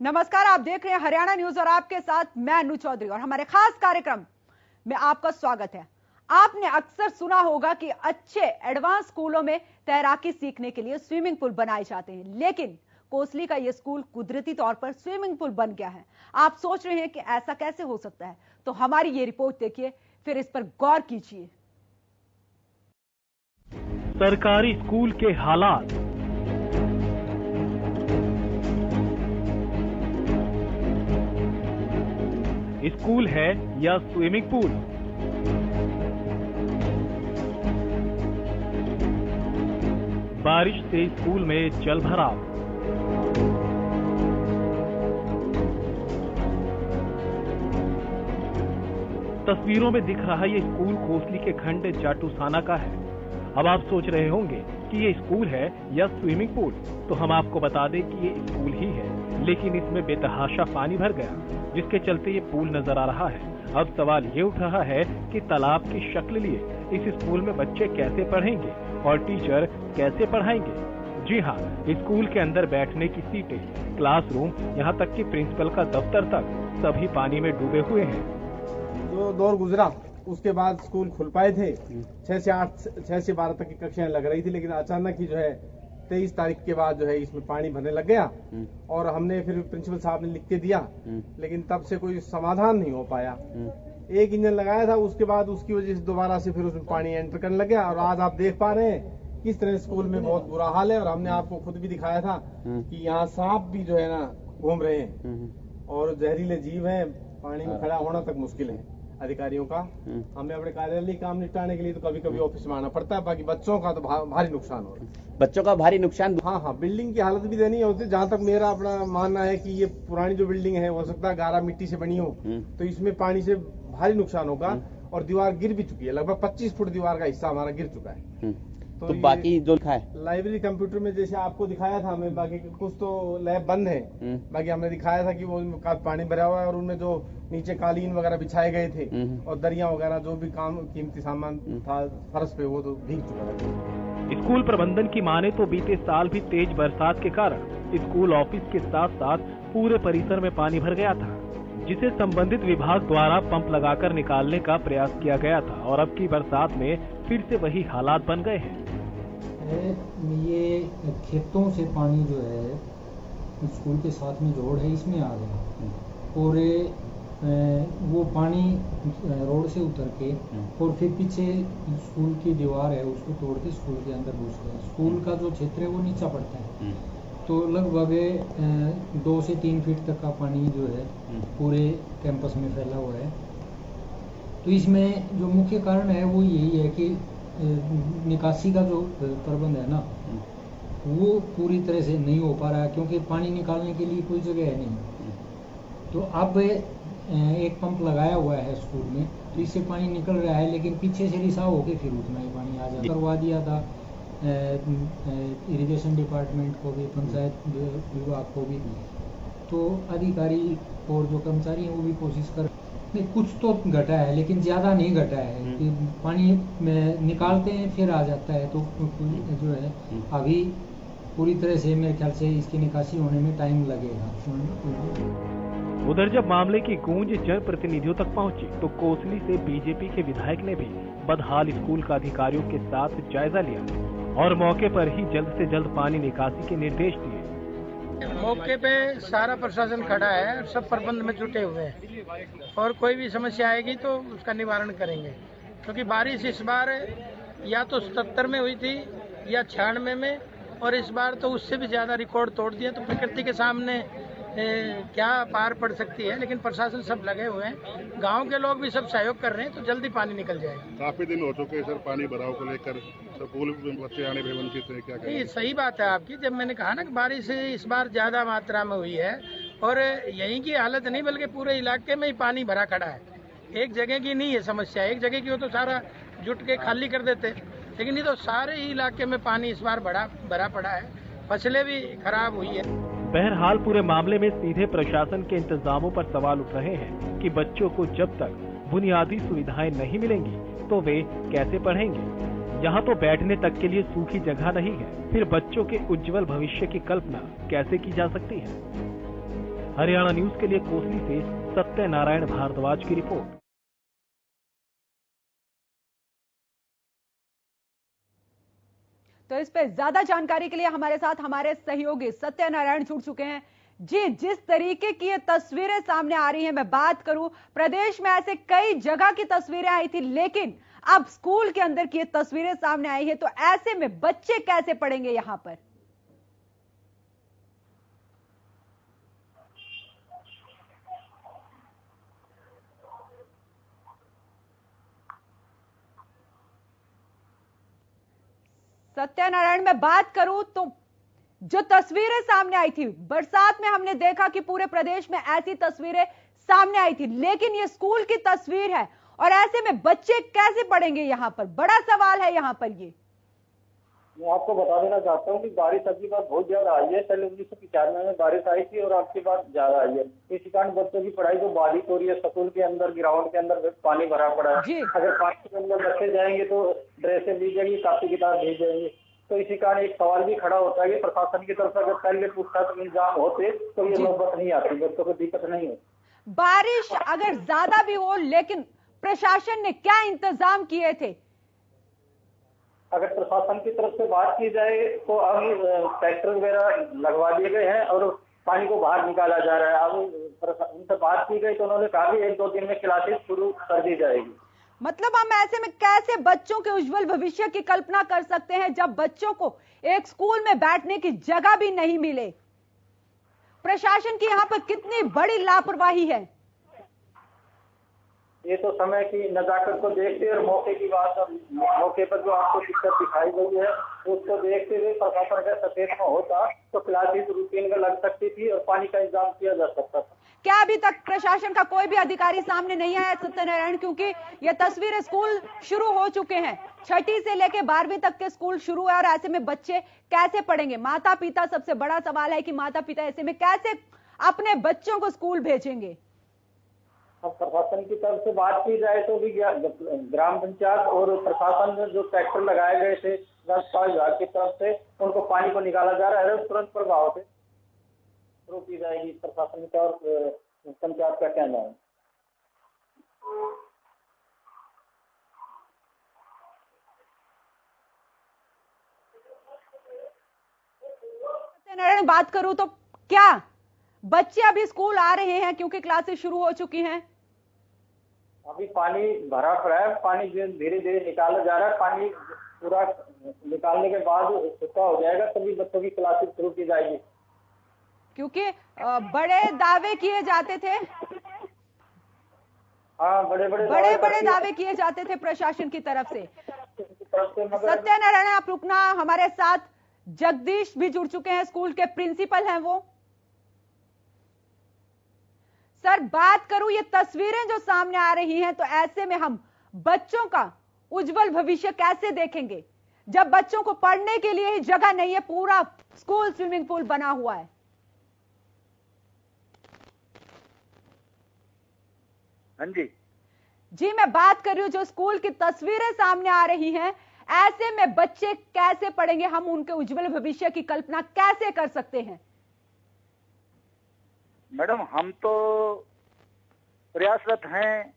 नमस्कार, आप देख रहे हैं हरियाणा न्यूज और आपके साथ मैं अनु चौधरी और हमारे खास कार्यक्रम में आपका स्वागत है। आपने अक्सर सुना होगा कि अच्छे एडवांस स्कूलों में तैराकी सीखने के लिए स्विमिंग पूल बनाए जाते हैं, लेकिन कोसली का यह स्कूल कुदरती तौर पर स्विमिंग पूल बन गया है। आप सोच रहे हैं कि ऐसा कैसे हो सकता है, तो हमारी ये रिपोर्ट देखिए, फिर इस पर गौर कीजिए। सरकारी स्कूल के हालात। स्कूल है या स्विमिंग पूल? बारिश से स्कूल में जल भराव। तस्वीरों में दिख रहा ये स्कूल कोसली के खंड जाटूसाना का है। अब आप सोच रहे होंगे कि ये स्कूल है या स्विमिंग पूल, तो हम आपको बता दें कि ये स्कूल ही है, लेकिन इसमें बेतहाशा पानी भर गया, जिसके चलते ये पूल नजर आ रहा है। अब सवाल ये उठ रहा है कि तालाब की शक्ल लिए इस स्कूल में बच्चे कैसे पढ़ेंगे और टीचर कैसे पढ़ाएंगे। जी हाँ, स्कूल के अंदर बैठने की सीटें, क्लासरूम, यहाँ तक कि प्रिंसिपल का दफ्तर तक सभी पानी में डूबे हुए हैं। जो दौर गुजरा उसके बाद स्कूल खुल पाए थे। 6 से 12 तक की कक्षाएं लग रही थी, लेकिन अचानक ही जो है 23 तारीख के बाद जो है इसमें पानी भरने लग गया और हमने फिर प्रिंसिपल साहब ने लिख के दिया, लेकिन तब से कोई समाधान नहीं हो पाया। एक इंजन लगाया था, उसके बाद उसकी वजह से दोबारा से फिर उसमें पानी एंटर करने लग गया और आज आप देख पा रहे हैं किस तरह स्कूल में बहुत बुरा हाल है। और हमने आपको खुद भी दिखाया था कि यहाँ सांप भी जो है ना घूम रहे हैं और जहरीले जीव हैं। पानी में खड़ा होना तक मुश्किल है अधिकारियों का। हमें अपने कार्यालय काम निपटाने के लिए तो कभी कभी ऑफिस में आना पड़ता है। बाकी बच्चों का तो भारी नुकसान हो रहा है। बच्चों का भारी नुकसान। हाँ, बिल्डिंग की हालत भी दयनीय होती है। जहाँ तक मेरा अपना मानना है कि ये पुरानी जो बिल्डिंग है, हो सकता है गारा मिट्टी से बनी हो, तो इसमें पानी से भारी नुकसान होगा और दीवार गिर भी चुकी है। लगभग 25 फुट दीवार का हिस्सा हमारा गिर चुका है। तो बाकी जो लिखा है लाइब्रेरी कंप्यूटर में जैसे आपको दिखाया था हमें, बाकी कुछ तो लैब बंद है। बाकी हमने दिखाया था कि वो पानी भरा हुआ है और उनमें जो नीचे कालीन वगैरह बिछाए गए थे और दरिया वगैरह जो भी काम कीमती सामान था फर्श पे, वो तो भीग चुका था। स्कूल प्रबंधन की माने तो बीते साल भी तेज बरसात के कारण स्कूल ऑफिस के साथ साथ पूरे परिसर में पानी भर गया था, जिसे संबंधित विभाग द्वारा पंप लगाकर निकालने का प्रयास किया गया था और अब की बरसात में फिर से वही हालात बन गए हैं। ये खेतों से पानी जो है स्कूल के साथ में रोड है, इसमें आ गया और वो पानी रोड से उतर के और फिर पीछे स्कूल की दीवार है उसको तोड़ के स्कूल के अंदर घुस गया। स्कूल का जो क्षेत्र है वो नीचा पड़ता है, तो लगभग 2 से 3 फीट तक का पानी जो है पूरे कैंपस में फैला हुआ है। तो इसमें जो मुख्य कारण है वो यही है कि निकासी का जो प्रबंध है ना, वो पूरी तरह से नहीं हो पा रहा है, क्योंकि पानी निकालने के लिए कोई जगह है नहीं। तो अब एक पंप लगाया हुआ है स्कूल में, तो इससे पानी निकल रहा है, लेकिन पीछे से रिसाव होके फिर उतना ही पानी आ जाता। करवा दिया था इरिगेशन डिपार्टमेंट को भी, पंचायत विभाग को भी, तो अधिकारी और जो कर्मचारी हैं वो भी कोशिश कर कुछ तो घटा है, लेकिन ज्यादा नहीं घटा है। कि पानी निकालते हैं फिर आ जाता है, तो जो है अभी पूरी तरह से मेरे ख्याल से इसकी निकासी होने में टाइम लगेगा। उधर जब मामले की गूंज जनप्रतिनिधियों तक पहुंची, तो कोसली से बीजेपी के विधायक ने भी बदहाल स्कूल का अधिकारियों के साथ जायजा लिया और मौके पर ही जल्द से जल्द पानी निकासी के निर्देश दिए। मौके पे सारा प्रशासन खड़ा है, सब प्रबंध में जुटे हुए हैं और कोई भी समस्या आएगी तो उसका निवारण करेंगे, क्योंकि बारिश इस बार या तो 77 में हुई थी या 96 में, और इस बार तो उससे भी ज्यादा रिकॉर्ड तोड़ दिया। तो प्रकृति के सामने क्या पार पड़ सकती है, लेकिन प्रशासन सब लगे हुए हैं, गांव के लोग भी सब सहयोग कर रहे हैं, तो जल्दी पानी निकल जाएगा। काफी दिन हो चुके सर पानी भराव को लेकर, स्कूल बच्चे आने में वंचित है, क्या करें? सही बात है आपकी। जब मैंने कहा ना कि बारिश इस बार ज्यादा मात्रा में हुई है और यहीं की हालत नहीं बल्कि पूरे इलाके में ही पानी भरा खड़ा है। एक जगह की नहीं है समस्या, एक जगह की हो तो सारा जुट के खाली कर देते, लेकिन ये तो सारे ही इलाके में पानी इस बार भरा पड़ा है, फसलें भी खराब हुई है। बहरहाल पूरे मामले में सीधे प्रशासन के इंतजामों पर सवाल उठ रहे हैं कि बच्चों को जब तक बुनियादी सुविधाएं नहीं मिलेंगी तो वे कैसे पढ़ेंगे। यहाँ तो बैठने तक के लिए सूखी जगह नहीं है, फिर बच्चों के उज्जवल भविष्य की कल्पना कैसे की जा सकती है। हरियाणा न्यूज के लिए कोसली से सत्यनारायण भारद्वाज की रिपोर्ट। तो इस पे ज्यादा जानकारी के लिए हमारे साथ हमारे सहयोगी सत्यनारायण जुड़ चुके हैं। जी, जिस तरीके की ये तस्वीरें सामने आ रही हैं, मैं बात करूं, प्रदेश में ऐसे कई जगह की तस्वीरें आई थी, लेकिन अब स्कूल के अंदर की ये तस्वीरें सामने आई हैं, तो ऐसे में बच्चे कैसे पढ़ेंगे यहां पर? सत्यनारायण, मैं बात करूं तो जो तस्वीरें सामने आई थी, बरसात में हमने देखा कि पूरे प्रदेश में ऐसी तस्वीरें सामने आई थी, लेकिन ये स्कूल की तस्वीर है और ऐसे में बच्चे कैसे पढ़ेंगे यहां पर? बड़ा सवाल है यहां पर ये। मैं आपको बता देना चाहता हूँ कि बारिश अगली बार बहुत ज्यादा आई है। पहले 1995 में बारिश आई थी और आपके बाद ज्यादा आई है। इस कारण बच्चों की पढ़ाई जो बाधित हो रही है, स्कूल के अंदर ग्राउंड के अंदर पानी भरा पड़ा है। अगर पानी के अंदर बच्चे जाएंगे तो ड्रेसें दी जाएंगी, कापी किताब दी जाएंगी। तो इसी कारण एक सवाल भी खड़ा होता है कि प्रशासन की तरफ से अगर पहले पुख्ता इंतजाम होते तो ये नौबत नहीं आती, बच्चों को दिक्कत नहीं होती। बारिश अगर ज्यादा भी हो, लेकिन प्रशासन ने क्या इंतजाम किए थे? अगर प्रशासन की तरफ से बात की जाए तो अब ट्रैक्टर वगैरह लगवा दिए गए हैं और पानी को बाहर निकाला जा रहा है। अब उनसे बात की गई तो उन्होंने कहा कि 1-2 दिन में क्लासेस शुरू कर दी जाएगी। मतलब हम ऐसे में कैसे बच्चों के उज्जवल भविष्य की कल्पना कर सकते हैं जब बच्चों को एक स्कूल में बैठने की जगह भी नहीं मिले? प्रशासन की यहाँ पर कितनी बड़ी लापरवाही है। ये तो समय की नजाकत को देखते और मौके की बात, मौके पर जो आपको दिक्कत दिखाई गई है उसको देखते हुए प्रशासन का सचेत होता तो क्लासेस रूटीन में लग सकती थी और पानी का इंतजाम किया जा सकता था। क्या अभी तक प्रशासन का कोई भी अधिकारी सामने नहीं आया सत्यनारायण? क्योंकि ये तस्वीरें, स्कूल शुरू हो चुके हैं, 6ठी से लेके 12वीं तक के स्कूल शुरू है और ऐसे में बच्चे कैसे पढ़ेंगे? माता पिता, सबसे बड़ा सवाल है कि माता पिता ऐसे में कैसे अपने बच्चों को स्कूल भेजेंगे? अब प्रशासन की तरफ से बात की जाए तो भी ग्राम पंचायत और प्रशासन में जो ट्रैक्टर लगाए गए थे राजस्व विभाग की तरफ से, उनको पानी को निकाला जा रहा है, तुरंत प्रभाव से शुरू की जाएगी। प्रशासन का और पंचायत का कहना है। सत्यनारायण, बात करूं तो क्या बच्चे अभी स्कूल आ रहे हैं क्योंकि क्लासेस शुरू हो चुकी हैं? अभी पानी भरा पड़ा है, पानी धीरे धीरे निकाला जा रहा है। पानी पूरा निकालने के बाद सूखा हो जाएगा तभी बच्चों की क्लासेस शुरू की जाएगी। क्योंकि बड़े दावे किए जाते थे। हाँ, बड़े दावे किए जाते थे प्रशासन की तरफ से। सत्यनारायण, आप रुकना, हमारे साथ जगदीश भी जुड़ चुके हैं, स्कूल के प्रिंसिपल हैं वो। सर, बात करूं, ये तस्वीरें जो सामने आ रही हैं, तो ऐसे में हम बच्चों का उज्जवल भविष्य कैसे देखेंगे जब बच्चों को पढ़ने के लिए ही जगह नहीं है? पूरा स्कूल स्विमिंग पूल बना हुआ है। हाँ जी, मैं बात कर रही हूं, जो स्कूल की तस्वीरें सामने आ रही हैं, ऐसे में बच्चे कैसे पढ़ेंगे? हम उनके उज्जवल भविष्य की कल्पना कैसे कर सकते हैं? मैडम, हम तो प्रयासरत हैं।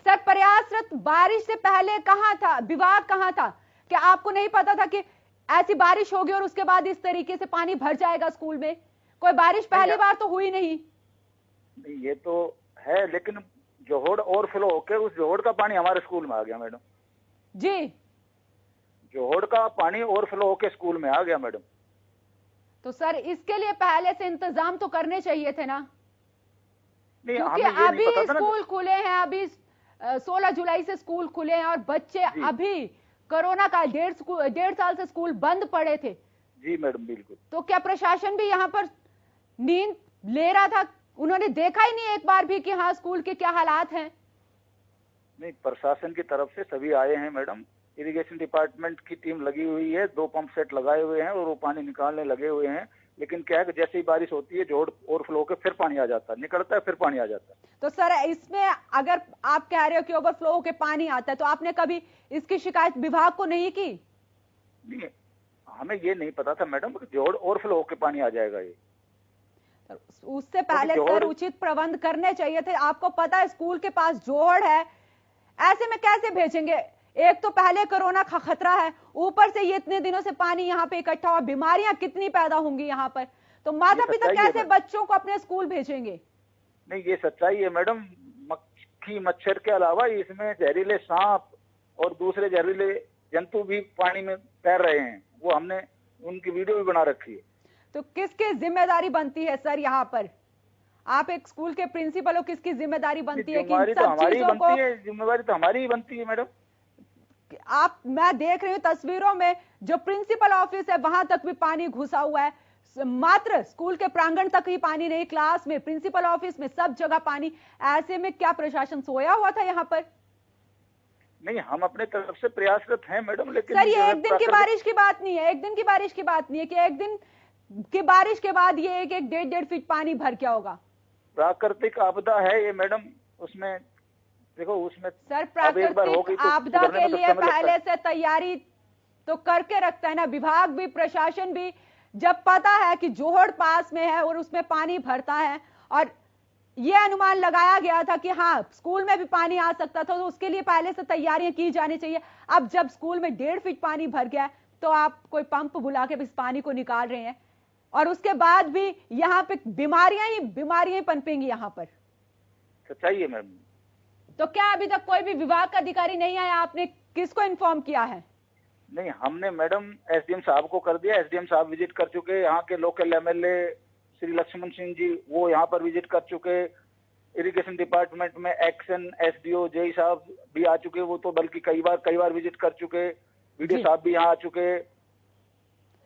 सर, प्रयासरत बारिश से पहले कहां था विभाग? कहां था? क्या आपको नहीं पता था कि ऐसी बारिश होगी और उसके बाद इस तरीके से पानी भर जाएगा स्कूल में? कोई बारिश पहली बार तो हुई नहीं। ये तो है, लेकिन जोहड़ ओवरफ्लो होकर उस जोहड़ का पानी हमारे स्कूल में आ गया मैडम जी। जोहड़ का पानी ओवरफ्लो होकर स्कूल में आ गया मैडम। तो सर, इसके लिए पहले से इंतजाम तो करने चाहिए थे ना? नहीं, क्योंकि अभी स्कूल खुले हैं, अभी 16 जुलाई से स्कूल खुले हैं और बच्चे अभी कोरोना का 1.5 साल से स्कूल बंद पड़े थे। जी मैडम, बिल्कुल। तो क्या प्रशासन भी यहाँ पर नींद ले रहा था? उन्होंने देखा ही नहीं एक बार भी कि हाँ स्कूल के क्या हालात हैं? नहीं, प्रशासन की तरफ से सभी आए हैं मैडम। इरिगेशन डिपार्टमेंट की टीम लगी हुई है, 2 पंप सेट लगाए हुए हैं और वो पानी निकालने लगे हुए हैं। लेकिन क्या है कि जैसे ही बारिश होती है जोड़ ओवरफ्लो होकर फिर पानी आ जाता है, निकलता है फिर पानी आ जाता है। तो सर, इसमें अगर आप कह रहे हो कि ओवरफ्लो होकर पानी आता है, तो आपने कभी इसकी शिकायत विभाग को नहीं की? नहीं, हमें ये नहीं पता था मैडम कि जोड़ ओवरफ्लो होकर पानी आ जाएगा ये। तो उससे पहले सर उचित प्रबंध करने चाहिए थे। आपको पता है स्कूल के पास जोड़ है, ऐसे में कैसे भेजेंगे? एक तो पहले कोरोना का खतरा है, ऊपर से ये इतने दिनों से पानी यहाँ पे इकट्ठा हुआ, बीमारियां कितनी पैदा होंगी यहाँ पर, तो माता पिता कैसे बच्चों को अपने स्कूल भेजेंगे? नहीं, ये सच्चाई है मैडम। मक्खी मच्छर के अलावा इसमें जहरीले सांप और दूसरे जहरीले जंतु भी पानी में तैर रहे हैं, वो हमने उनकी वीडियो भी बना रखी है। तो किसकी जिम्मेदारी बनती है सर यहाँ पर? आप एक स्कूल के प्रिंसिपल हो, किसकी जिम्मेदारी बनती है कि इन सब चीजों को? जिम्मेदारी तो हमारी ही बनती है मैडम। मैं देख रही हूँ तस्वीरों में जो प्रिंसिपल ऑफिस है वहां तक भी पानी घुसा हुआ है, मात्र स्कूल के प्रांगण तक ही पानी नहीं, क्लास में, प्रिंसिपल ऑफिस में, सब जगह पानी। ऐसे में क्या प्रशासन सोया हुआ था यहाँ पर? नहीं, हम अपने तरफ से प्रयासरत हैं मैडम, लेकिन सर ये एक दिन की बारिश की बात नहीं है, एक दिन की बारिश की बात नहीं है कि एक दिन की बारिश के बाद ये एक 1.5 फीट पानी भर क्या होगा? प्राकृतिक आपदा है ये मैडम, उसमें देखो उसमें सर प्राकृतिक आपदा के लिए पहले से तैयारी तो करके रखता है ना विभाग भी, प्रशासन भी। जब पता है कि जोहड़ पास में है और उसमें पानी भरता है और यह अनुमान लगाया गया था कि हाँ स्कूल में भी पानी आ सकता था, तो उसके लिए पहले से तैयारियां की जानी चाहिए। अब जब स्कूल में 1.5 फीट पानी भर गया तो आप कोई पंप बुला के इस पानी को निकाल रहे हैं और उसके बाद भी यहाँ पे बीमारियां ही पनपेंगी यहाँ पर। सच्चाई है मैम। तो क्या अभी तक कोई भी विभाग का अधिकारी नहीं आया? आपने किसको इन्फॉर्म किया है? नहीं, हमने मैडम एसडीएम साहब को कर दिया। एसडीएम साहब विजिट कर चुके, यहाँ के लोकल एमएलए श्री लक्ष्मण सिंह जी वो यहाँ पर विजिट कर चुके, इरिगेशन डिपार्टमेंट में एक्शन एसडीओ जेई साहब भी आ चुके, वो तो बल्कि कई बार विजिट कर चुके, वीडियो साहब भी यहाँ आ चुके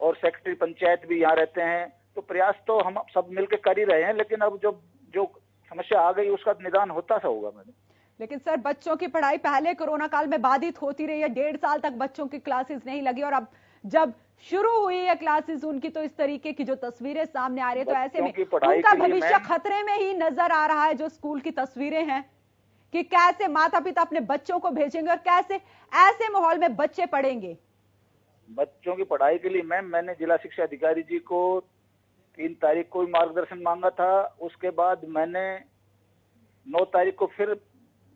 और सेक्रेटरी पंचायत भी यहाँ रहते हैं। तो प्रयास तो हम सब मिलकर कर ही रहे हैं, लेकिन अब जो समस्या आ गई उसका निदान होता सा होगा मैडम। लेकिन सर बच्चों की पढ़ाई पहले कोरोना काल में बाधित होती रही है, 1.5 साल तक बच्चों की क्लासेस नहीं लगी और अब जब शुरू हुई है क्लासेस उनकी तो इस तरीके की जो तस्वीरें सामने आ रही है, तो ऐसे में उनका भविष्य खतरे में ही नजर आ रहा है। जो स्कूल की तस्वीरें हैं कि कैसे माता पिता अपने बच्चों को भेजेंगे और कैसे ऐसे माहौल में बच्चे पढ़ेंगे। बच्चों की पढ़ाई के लिए मैंने जिला शिक्षा अधिकारी जी को 3 तारीख को मार्गदर्शन मांगा था, उसके बाद मैंने 9 तारीख को फिर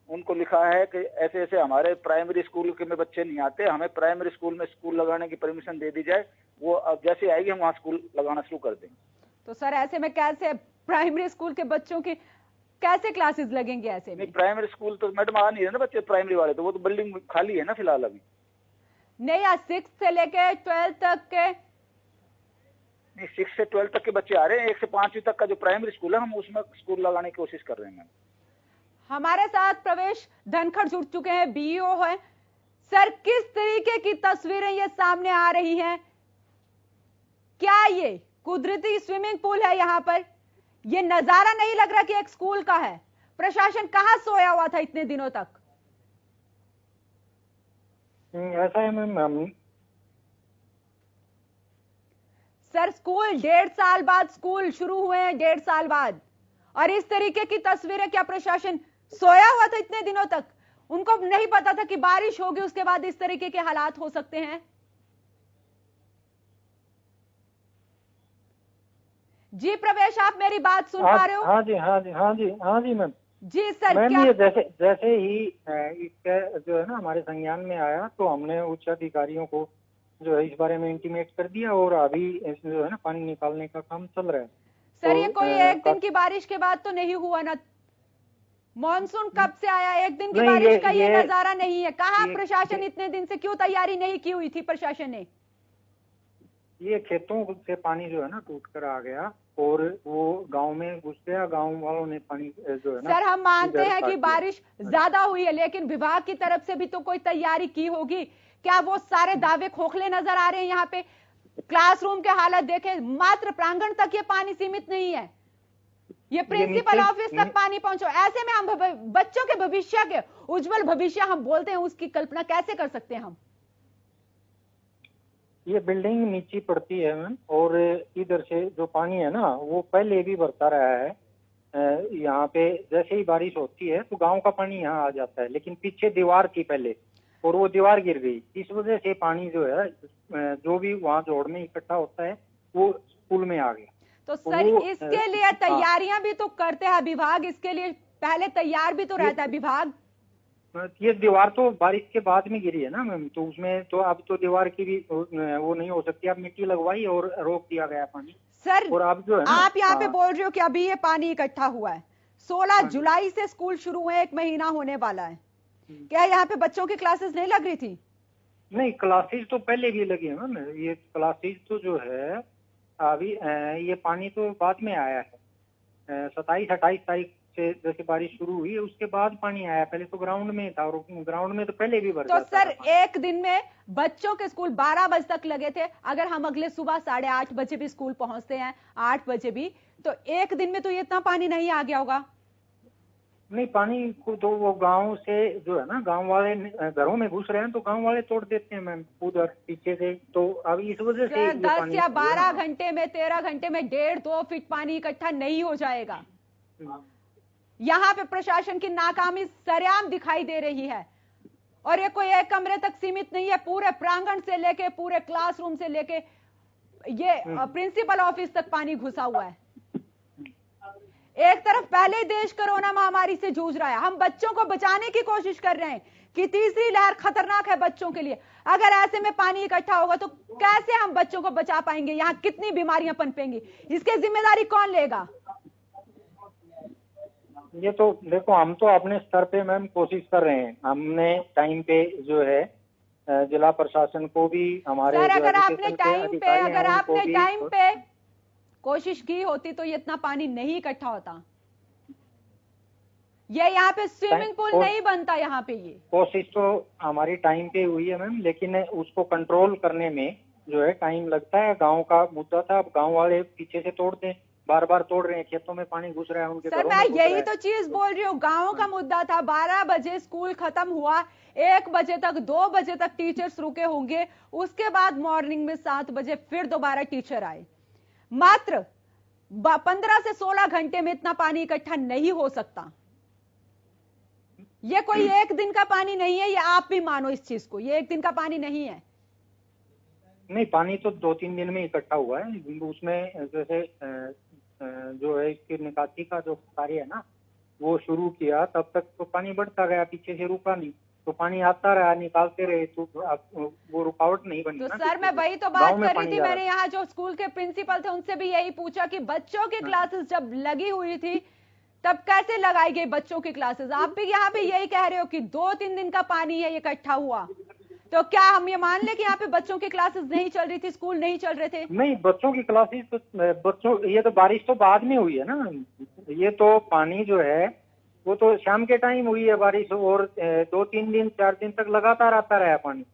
उनको लिखा है कि ऐसे ऐसे हमारे प्राइमरी स्कूल के में बच्चे नहीं आते, हमें प्राइमरी स्कूल में स्कूल लगाने की परमिशन दे दी जाए। वो अब जैसे आएगी हम वहाँ स्कूल लगाना शुरू कर देंगे। तो सर ऐसे में कैसे प्राइमरी स्कूल के बच्चों की कैसे क्लासेस लगेंगे? ऐसे में प्राइमरी स्कूल तो मैडम आ नहीं रहे ना बच्चे प्राइमरी वाले, तो वो तो बिल्डिंग खाली है ना फिलहाल अभी। नहीं, आज 6 से लेके 12 तक के नहीं, 6 से 12 तक के बच्चे आ रहे हैं। 1 से 5वीं तक का जो प्राइमरी स्कूल है हम उसमें स्कूल लगाने की कोशिश कर रहे हैं। हमारे साथ प्रवेश धनखड़ जुड़ चुके हैं, बीईओ है। सर किस तरीके की तस्वीरें ये सामने आ रही हैं? क्या ये कुदरती स्विमिंग पूल है यहाँ पर? ये नजारा नहीं लग रहा कि एक स्कूल का है। प्रशासन कहाँ सोया हुआ था इतने दिनों तक? ऐसा है मैम। सर स्कूल 1.5 साल बाद स्कूल शुरू हुए हैं, 1.5 साल बाद, और इस तरीके की तस्वीरें, क्या प्रशासन सोया हुआ था इतने दिनों तक? उनको नहीं पता था कि बारिश होगी उसके बाद इस तरीके के हालात हो सकते हैं? जी प्रवेश, आप मेरी बात सुन पा रहे हो? हाँ जी मैम। जी सर, मैम ये जैसे ही इसका जो है ना हमारे संज्ञान में आया तो हमने उच्च अधिकारियों को जो है इस बारे में इंटीमेट कर दिया और अभी इसमें जो है ना पानी निकालने का काम चल रहा है। सर ये कोई एक दिन की बारिश के बाद तो नहीं हुआ ना? मॉनसून कब से आया? एक दिन की बारिश का ये नजारा नहीं है। कहाँ प्रशासन इतने दिन से क्यों तैयारी नहीं की हुई थी प्रशासन ने? ये खेतों से पानी जो है ना टूट कर आ गया और वो गांव में घुस गया, गांव वालों ने पानी जो है ना। सर हम मानते हैं कि बारिश ज्यादा हुई है, लेकिन विभाग की तरफ से भी तो कोई तैयारी की होगी। क्या वो सारे दावे खोखले नजर आ रहे हैं? यहाँ पे क्लासरूम के हालत देखें, मात्र प्रांगण तक ये पानी सीमित नहीं है, ये प्रिंसिपल ऑफिस तक पानी पहुंचो। ऐसे में हम बच्चों के भविष्य के उज्जवल भविष्य हम बोलते हैं, उसकी कल्पना कैसे कर सकते हैं हम? ये बिल्डिंग नीचे पड़ती है मैम और इधर से जो पानी है ना वो पहले भी बढ़ता रहा है। यहाँ पे जैसे ही बारिश होती है तो गांव का पानी यहाँ आ जाता है, लेकिन पीछे दीवार थी पहले और वो दीवार गिर गई। इस वजह से पानी जो है जो भी वहाँ जोड़ में इकट्ठा होता है वो स्कूल में आ गया। तो सर इसके लिए तैयारियां भी तो करते हैं विभाग, इसके लिए पहले तैयार भी तो रहता है विभाग। ये दीवार तो बारिश के बाद में गिरी है ना मैम, तो उसमें तो अब तो दीवार की भी वो नहीं हो सकती, अब मिट्टी लगवाई और रोक दिया गया पानी। सर और अब जो है आप यहाँ पे बोल रहे हो कि अभी ये पानी इकट्ठा हुआ है, 16 जुलाई से स्कूल शुरू हुए, 1 महीना होने वाला है, क्या यहाँ पे बच्चों की क्लासेस नहीं लग रही थी? नहीं, क्लासेस तो पहले भी लगी है मैम, ये क्लासेस तो जो है अभी ये पानी तो बाद में आया है, 27-28 तारीख से जैसे बारिश शुरू हुई उसके बाद पानी आया, पहले तो ग्राउंड में था और ग्राउंड में तो पहले भी भर तो सर एक दिन में बच्चों के स्कूल 12 बजे तक लगे थे, अगर हम अगले सुबह 8:30 बजे भी स्कूल पहुंचते हैं, 8 बजे भी, तो एक दिन में तो इतना पानी नहीं आ गया होगा। नहीं, पानी को तो वो गांव से जो है ना, गांव वाले घरों में घुस रहे हैं तो गांव वाले तोड़ देते हैं मैम उधर पीछे से, तो अब इस वजह से 10 या 12 घंटे में 13 घंटे में 1.5-2 फीट पानी इकट्ठा नहीं हो जाएगा। यहाँ पे प्रशासन की नाकामी सरेआम दिखाई दे रही है, और ये कोई एक कमरे तक सीमित नहीं है, पूरे प्रांगण से लेके पूरे क्लासरूम से लेके ये प्रिंसिपल ऑफिस तक पानी घुसा हुआ है। एक तरफ पहले ही देश कोरोना महामारी से जूझ रहा है, हम बच्चों को बचाने की कोशिश कर रहे हैं कि तीसरी लहर खतरनाक है बच्चों के लिए, अगर ऐसे में पानी इकट्ठा होगा तो कैसे हम बच्चों को बचा पाएंगे, यहाँ कितनी बीमारियां पनपेंगी, इसकी जिम्मेदारी कौन लेगा? ये तो देखो, हम तो अपने स्तर पे मैम कोशिश कर रहे हैं, हमने टाइम पे जो है जिला प्रशासन को भी, हमारे सर अगर आपने टाइम पे कोशिश की होती तो ये इतना पानी नहीं इकट्ठा होता, ये यहाँ पे स्विमिंग पूल नहीं बनता, यहाँ पे ये कोशिश तो हमारी टाइम पे हुई है मैम, लेकिन उसको कंट्रोल करने में जो है टाइम लगता है। गांव का मुद्दा था, अब गांव वाले पीछे से तोड़ दें, बार बार तोड़ रहे हैं, खेतों में पानी घुस रहा है उनके सर, मैं यही तो चीज बोल रही हूँ, गाँव का मुद्दा था, 12 बजे स्कूल खत्म हुआ, 1 बजे तक 2 बजे तक टीचर्स रुके होंगे, उसके बाद मॉर्निंग में 7 बजे फिर दोबारा टीचर आए, मात्र 15 से 16 घंटे में इतना पानी इकट्ठा नहीं हो सकता। ये कोई एक दिन का पानी नहीं है, ये आप भी मानो इस चीज को, ये एक दिन का पानी नहीं है। नहीं, पानी तो 2-3 दिन में इकट्ठा हुआ है, उसमें जैसे जो है इसकी निकासी का जो कार्य है ना वो शुरू किया, तब तक तो पानी बढ़ता गया, पीछे से रुका नहीं, तो पानी आता रहा, निकालते रहे, तो वो रुकावट नहीं बनी। तो सर मैं वही तो बात कर रही थी, मैंने यहाँ जो स्कूल के प्रिंसिपल थे उनसे भी यही पूछा कि बच्चों की क्लासेस जब लगी हुई थी तब कैसे लगाई गई बच्चों की क्लासेस, आप भी यहाँ पे यही कह रहे हो कि 2-3 दिन का पानी है इकट्ठा हुआ, तो क्या हम ये मान ले कि यहाँ पे बच्चों की क्लासेस नहीं चल रही थी, स्कूल नहीं चल रहे थे? नहीं, बच्चों की क्लासेस तो ये तो बारिश तो बाद में हुई है ना, ये तो पानी जो है वो तो शाम के टाइम हुई है बारिश, और 2-3 दिन 4 दिन तक लगातार आता रहा पानी,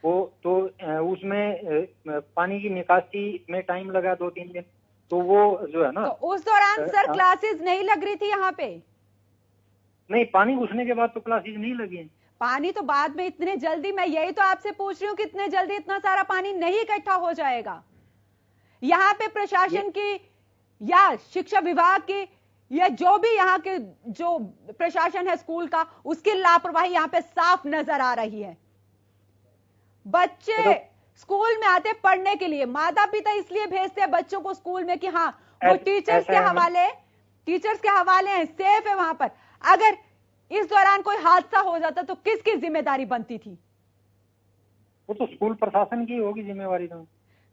वो तो उसमें पानी की निकासी में टाइम लगा 2-3 दिन, तो वो जो है ना, तो उस दौरान सर क्लासेस नहीं लग रही थी यहाँ पे? नहीं, पानी घुसने के बाद तो क्लासेस नहीं लगी। पानी तो बाद में इतने जल्दी, मैं यही तो आपसे पूछ रही हूँ कि इतने जल्दी इतना सारा पानी नहीं इकट्ठा हो जाएगा। यहाँ पे प्रशासन की या शिक्षा विभाग की या जो भी यहाँ के जो प्रशासन है स्कूल का, उसकी लापरवाही यहाँ पे साफ नजर आ रही है। बच्चे स्कूल में आते पढ़ने के लिए, माता पिता इसलिए भेजते हैं बच्चों को स्कूल में कि हाँ वो टीचर्स के हवाले हैं, सेफ है वहां पर, अगर इस दौरान कोई हादसा हो जाता तो किसकी जिम्मेदारी बनती थी? वो तो स्कूल प्रशासन की होगी जिम्मेवारी। तो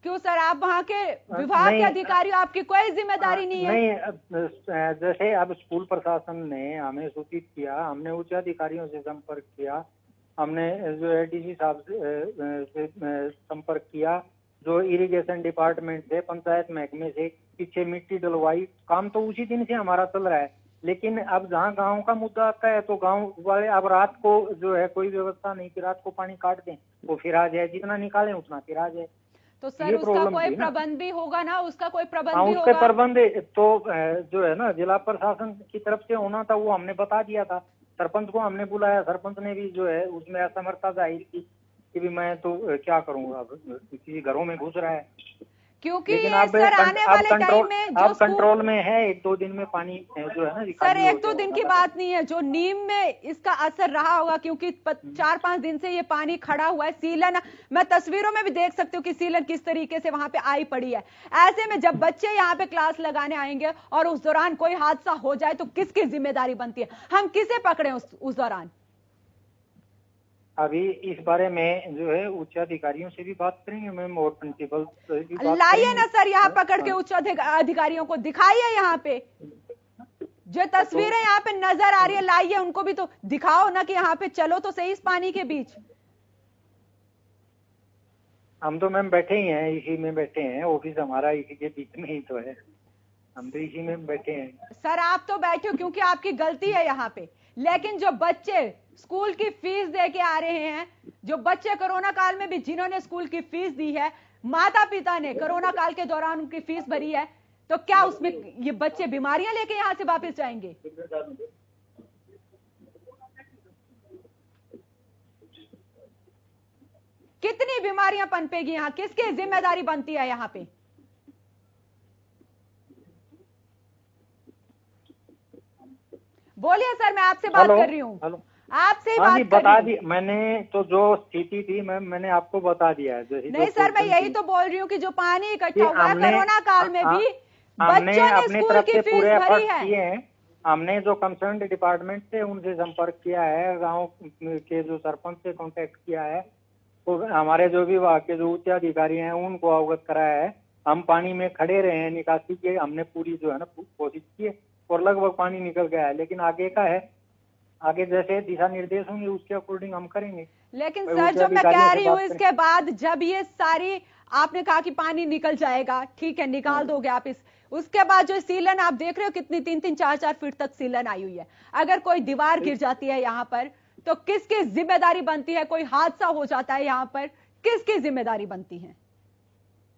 क्यों सर, आप वहाँ के विभाग के अधिकारी, आपकी कोई जिम्मेदारी नहीं है? नहीं, जैसे अब स्कूल प्रशासन ने हमें सूचित किया, हमने उच्च अधिकारियों से संपर्क किया, हमने जो है डीसी साहब से संपर्क किया, जो इरिगेशन डिपार्टमेंट से, पंचायत महकमे से पीछे मिट्टी डलवाई, काम तो उसी दिन से हमारा चल रहा है। लेकिन अब जहाँ गांव का मुद्दा आता है तो गांव वाले अब रात को जो है कोई व्यवस्था नहीं कि रात को पानी काट दें, वो फिर आ जाए, जितना निकालें उतना फिर आ जाए। तो सर उसका कोई प्रबंध भी होगा ना, उसका कोई प्रबंध भी होगा? उसके प्रबंध तो जो है ना जिला प्रशासन की तरफ से होना था, वो हमने बता दिया था, सरपंच को हमने बुलाया, सरपंच ने भी जो है उसमें असमर्थता जाहिर की कि भी मैं तो क्या करूंगा, किसी घरों में घुस रहा है। क्योंकि लेकिन सर आने वाले टाइम में जो कंट्रोल में है, 1-2 दिन में पानी जो है ना सर 1-2 दिन की बात नहीं है, जो नीम में इसका असर रहा होगा, क्योंकि 4-5 दिन से ये पानी खड़ा हुआ है। सीलन मैं तस्वीरों में भी देख सकती हूँ कि सीलन किस तरीके से वहां पे आई पड़ी है। ऐसे में जब बच्चे यहाँ पे क्लास लगाने आएंगे और उस दौरान कोई हादसा हो जाए तो किसकी जिम्मेदारी बनती है? हम किसे पकड़े उस दौरान? अभी इस बारे में जो है उच्च अधिकारियों से भी बात करेंगे मैम, और प्रिंसिपल से भी बात लाइए करेंगे। ना सर यहाँ पकड़ के उच्च अधिकारियों को दिखाइए, यहाँ पे जो तस्वीरें यहाँ पे नजर आ रही है लाइए, उनको भी तो दिखाओ ना कि यहाँ पे चलो तो सही इस पानी के बीच। हम तो मैम बैठे ही हैं, इसी में बैठे हैं, ऑफिस हमारा इसी के बीच में ही तो है, हम तो इसी में बैठे हैं। सर आप तो बैठे हो क्योंकि आपकी गलती है यहाँ पे, लेकिन जो बच्चे स्कूल की फीस दे के आ रहे हैं, जो बच्चे कोरोना काल में भी जिन्होंने स्कूल की फीस दी है, माता पिता ने कोरोना काल के दौरान उनकी फीस भरी है, तो क्या उसमें ये बच्चे बीमारियां लेके यहाँ से वापस जाएंगे? कितनी बीमारियां पनपेगी यहाँ? किसकी जिम्मेदारी बनती है यहाँ पे? बोलिए सर, मैं आपसे बात कर रही हूँ, आपसे ही बात कर बता रही हूँ। दी मैंने, तो जो स्थिति थी मैंने आपको बता दिया है। नहीं सर, मैं यही तो बोल रही हूँ कि जो पानी इकट्ठा हुआ है कोरोना काल में भी बच्चों ने स्कूल की फीस भरी है। हमने जो कंसर्न डिपार्टमेंट से उनसे संपर्क किया है, गांव के जो सरपंच से कांटेक्ट किया है, तो हमारे जो विभाग के जो उच्च अधिकारी हैं उनको अवगत कराया है। हम पानी में खड़े रहे हैं, निकासी की हमने पूरी जो है ना कोशिश की है और लगभग पानी निकल गया है, लेकिन आगे का है, आगे जैसे दिशा निर्देश होंगे उसके अकॉर्डिंग हम करेंगे। लेकिन सर जो मैं कह रही हूँ, इसके बाद जब ये सारी आपने कहा कि पानी निकल जाएगा, ठीक है निकाल दोगे आप उसके बाद जो सीलन आप देख रहे हो कितनी 3-3, 4-4 फीट तक सीलन आई हुई है, अगर कोई दीवार गिर जाती है यहाँ पर तो किसकी जिम्मेदारी बनती है? कोई हादसा हो जाता है यहाँ पर, किसकी जिम्मेदारी बनती है?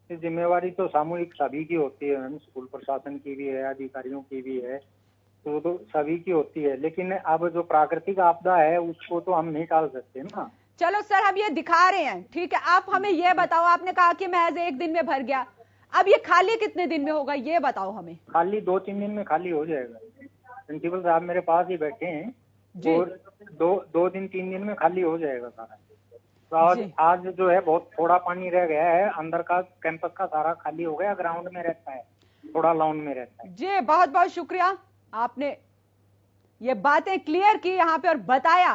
जिम्मेवारी तो सामूहिक सभी की होती है, स्कूल प्रशासन की भी है, अधिकारियों की भी है, तो सभी की होती है। लेकिन अब जो प्राकृतिक आपदा है उसको तो हम नहीं टाल सकते ना। चलो सर हम ये दिखा रहे हैं, ठीक है, आप हमें ये बताओ, आपने कहा कि महज 1 दिन में भर गया, अब ये खाली कितने दिन में होगा ये बताओ हमें। खाली 2-3 दिन में खाली हो जाएगा। प्रिंसिपल साहब मेरे पास ही बैठे हैं और 2-3 दिन में खाली हो जाएगा सारा। तो आज जो है बहुत थोड़ा पानी रह गया है, अंदर का कैंपस का सारा खाली हो गया, ग्राउंड में रहता है, थोड़ा लॉन में रहता है। जी बहुत बहुत शुक्रिया, आपने ये बातें क्लियर की यहाँ पे और बताया।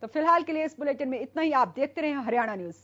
तो फिलहाल के लिए इस बुलेटिन में इतना ही। आप देखते रहे हरियाणा न्यूज।